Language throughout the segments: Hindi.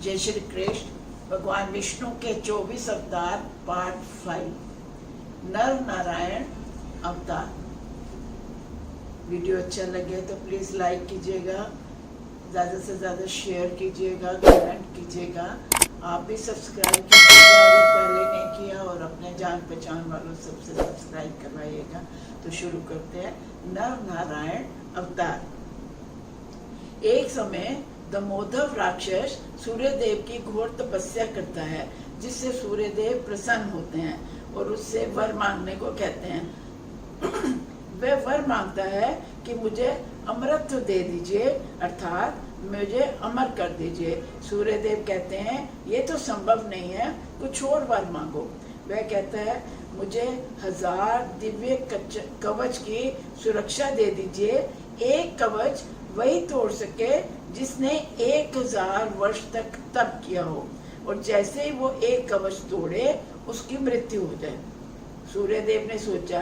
जय श्री कृष्ण। भगवान विष्णु के 24 अवतार पार्ट 5 नर नारायण अवतार। वीडियो अच्छा लगे तो प्लीज़ लाइक कीजिएगा, ज़्यादा से ज़्यादा शेयर कीजिएगा, कमेंट कीजिएगा। आप भी सब्सक्राइब कीजिएगा अगर पहले नहीं किया, और अपने जान पहचान वालों सबसे सब्सक्राइब करवाइएगा। तो शुरू करते हैं। नर नारायण अवतार। एक समय दमोदर राक्षस सूर्यदेव की घोर तपस्या करता है, जिससे सूर्यदेव प्रसन्न होते हैं और उससे वर मांगने को कहते हैं। वह वर मांगता है कि मुझे अमरत्व दे दीजिए, अर्थात मुझे अमर कर दीजिए। सूर्यदेव कहते हैं ये तो संभव नहीं है, कुछ और वर मांगो। वह कहता है मुझे 1000 दिव्य कवच की सुरक्षा दे दीजिए। एक कवच वही तोड़ सके जिसने 1000 वर्ष तक तप किया हो, और जैसे ही वो एक कवच तोड़े उसकी मृत्यु हो जाए। सूर्यदेव ने सोचा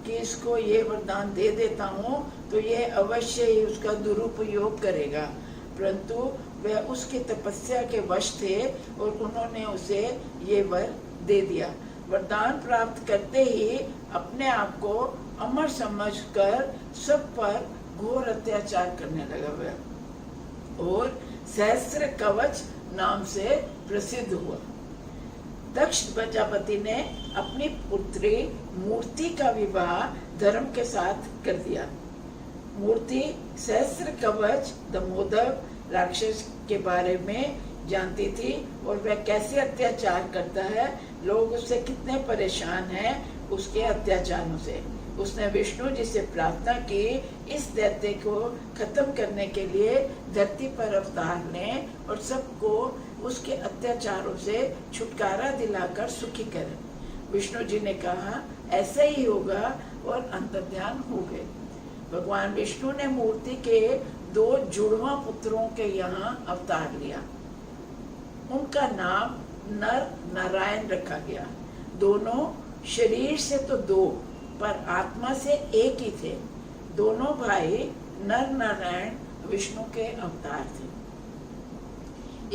कि इसको ये वरदान दे देता हूँ तो ये अवश्य ही उसका दुरुपयोग करेगा, परंतु वह उसकी तपस्या के वश थे और उन्होंने उसे ये वर दे दिया। वरदान प्राप्त करते ही अपने आप को अमर समझकर सब पर घोर अत्याचार करने लगा वह, और सहस्त्र कवच नाम से प्रसिद्ध हुआ। दक्ष प्रजापति ने अपनी पुत्री मूर्ति का विवाह धर्म के साथ कर दिया। मूर्ति सहस्त्र कवच दमोदर राक्षस के बारे में जानती थी, और वह कैसे अत्याचार करता है, लोग उससे कितने परेशान हैं उसके अत्याचारों से। उसने विष्णु जी से प्रार्थना की इस दैत्य को खत्म करने के लिए धरती पर अवतार लें और सबको उसके अत्याचारों से छुटकारा दिलाकर सुखी करें। विष्णु जी ने कहा ऐसा ही होगा, और अंतर्ध्यान हो गए। भगवान विष्णु ने मूर्ति के 2 जुड़वा पुत्रों के यहाँ अवतार लिया। उनका नाम नर नारायण रखा गया। दोनों शरीर से तो 2 पर आत्मा से एक ही थे। दोनों भाई नर नारायण विष्णु के अवतार थे।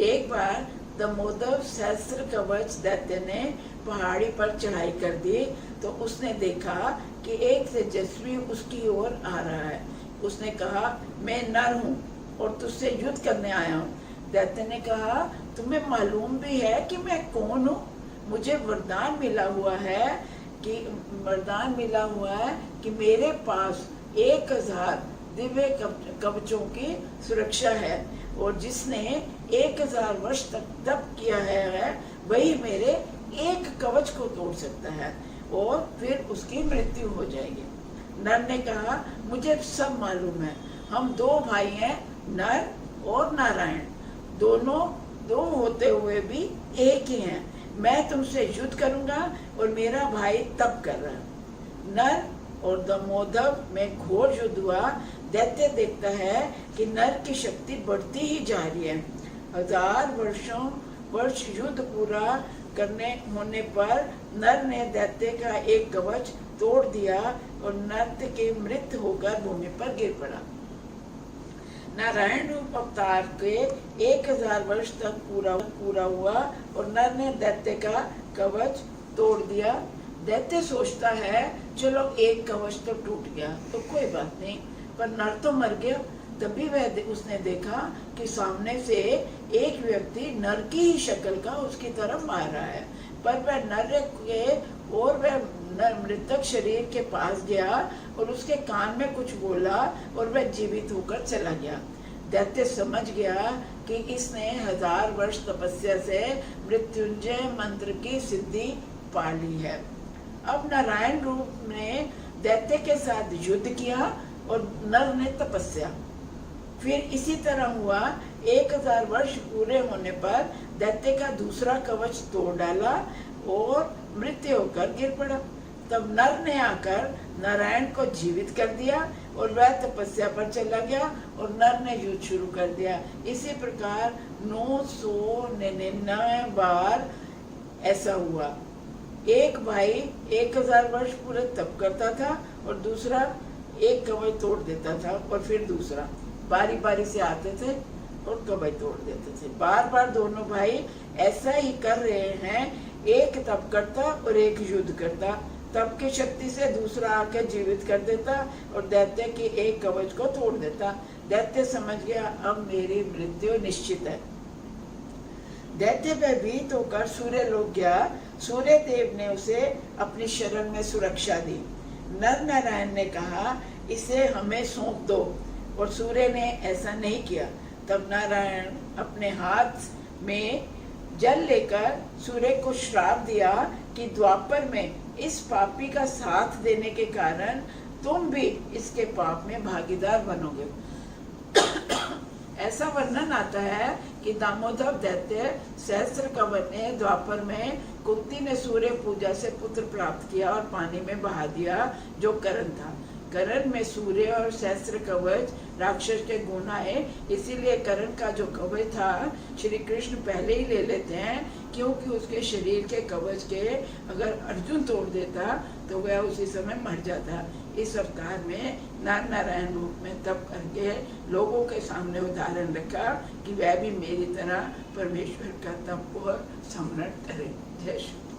एक बार दमोदर सहस्त्र कवच दैत्य ने पहाड़ी पर चढ़ाई कर दी, तो उसने देखा कि एक तेजस्वी उसकी ओर आ रहा है। उसने कहा मैं नर हूँ और तुझसे युद्ध करने आया हूँ। दैत्य ने कहा तुम्हें मालूम भी है कि मैं कौन हूँ? मुझे वरदान मिला हुआ है कि मेरे पास 1000 दिव्य कवचों की सुरक्षा है, और जिसने 1000 वर्ष तक तप किया है वही मेरे एक कवच को तोड़ सकता है, और फिर उसकी मृत्यु हो जाएगी। नर ने कहा मुझे सब मालूम है, हम 2 भाई हैं, नर और नारायण। दोनों 2 होते हुए भी एक ही हैं। मैं तुमसे युद्ध करूंगा और मेरा भाई तप कर रहा है। नर और दमोदर में घोर युद्ध हुआ। दैत्य देखता है कि नर की शक्ति बढ़ती ही जा रही है। 1000 वर्ष युद्ध पूरा करने होने पर नर ने दैत्य का एक कवच तोड़ दिया और दैत्य के मृत होकर भूमि पर गिर पड़ा। नारायण रूप अवतार के 1000 वर्ष तक पूरा हुआ और नर ने दैत्य का कवच तोड़ दिया। दैत्य सोचता है चलो एक कवच तो टूट गया तो कोई बात नहीं, पर नर तो मर गया। तभी उसने देखा कि सामने से एक व्यक्ति नर की ही शक्ल का उसकी तरफ आ रहा है, पर वह नर के और वह मृतक शरीर के पास गया और उसके कान में कुछ बोला और वह जीवित होकर चला गया। दैत्य समझ गया कि इसने 1000 वर्ष तपस्या से मृत्युंजय मंत्र की सिद्धि पा ली है। अब नारायण रूप ने दैत्य के साथ युद्ध किया और नर ने तपस्या। फिर इसी तरह हुआ। 1000 वर्ष पूरे होने पर दैत्य का दूसरा कवच तोड़ डाला और मृत्यु होकर गिर पड़ा। तब नर ने आकर नारायण को जीवित कर दिया और वह तपस्या पर चला गया और नर ने युद्ध शुरू कर दिया। इसी प्रकार 999 बार ऐसा हुआ। एक भाई 1000 वर्ष पूरे तप करता था और दूसरा एक कवच तोड़ देता था, और फिर दूसरा बारी बारी से आते थे। और कवच तोड़ देते थे। बार बार दोनों भाई ऐसा ही कर रहे हैं, एक तप करता और एक युद्ध करता। तप की शक्ति से दूसरा आकर जीवित कर देता और दैत्य के एक कवच को तोड़ देता। दैत्य समझ गया अब मेरी मृत्यु निश्चित है। दैत्य भयभीत होकर सूर्य लोक गया। सूर्य देव ने उसे अपनी शरण में सुरक्षा दी। नर नारायण ने कहा इसे हमें सौंप दो, और सूर्य ने ऐसा नहीं किया। तब नारायण अपने हाथ में जल लेकर सूर्य को श्राप दिया कि द्वापर में इस पापी का साथ देने के कारण तुम भी इसके पाप में भागीदार बनोगे। ऐसा वर्णन आता है कि दामोदर दैत्य सहस्त्रकवच ने द्वापर में कुंती ने सूर्य पूजा से पुत्र प्राप्त किया और पानी में बहा दिया, जो करण था। करण में सूर्य और सहस्त्र कवच राक्षस के गुण आए, इसीलिए करण का जो कवच था श्री कृष्ण पहले ही ले लेते हैं, क्योंकि उसके शरीर के कवच के अगर अर्जुन तोड़ देता तो वह उसी समय मर जाता। इस अवतार में नर नारायण रूप में तप करके लोगों के सामने उदाहरण रखा कि वह भी मेरी तरह परमेश्वर का तप और स्मरण करें। जय श्री